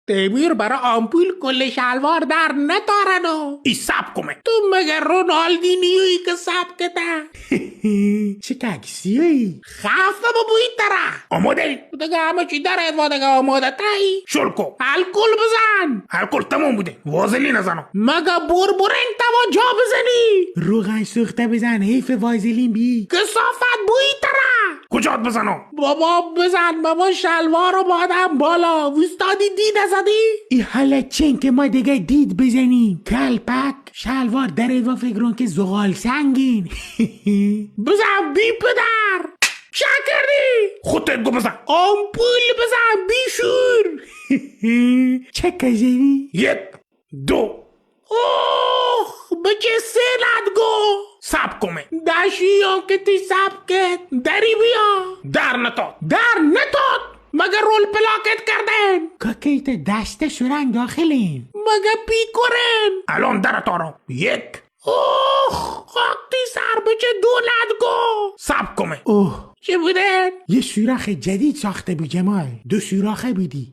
تیمور برای آمپول کل شلوار در نتارنو ای سب کمه تو مگه رونالدینیوی که سبکته چه ککسیوی خفه با بوی تره آماده دیگه همه چی داره و دیگه آماده تایی شلکو الکل بزن الکل تمام بوده وازلی نزنو مگه بربرنگ توا جا بزنی روغن سوخته بزن حیف وازلین بی کسافت بوی تره کجات بزنو بابا بزن بابا شلوار رو بادم بالا وستادی دید ازدی ای حالت چین که ما دیگه دید بزنیم کلپک شلوار داره و فکرون که زغال سنگین بزن بی پدر چه کردی؟ خودت گو بزن آمپول بزن بیشور چه کجری؟ 1 2 اوه بچه سیلت گو سب کمه داشیو که تی سب که دری بیا در نتاد مگه رول پلاکت کردن که دسته شورنگ داخلین مگه پیکورن الان در تارو 1 اوه خاکتی سر بچه دولت گو سب کمه اوه چه بودن؟ یه سوراخ جدید ساخته بی جمال 2 سوراخه بودی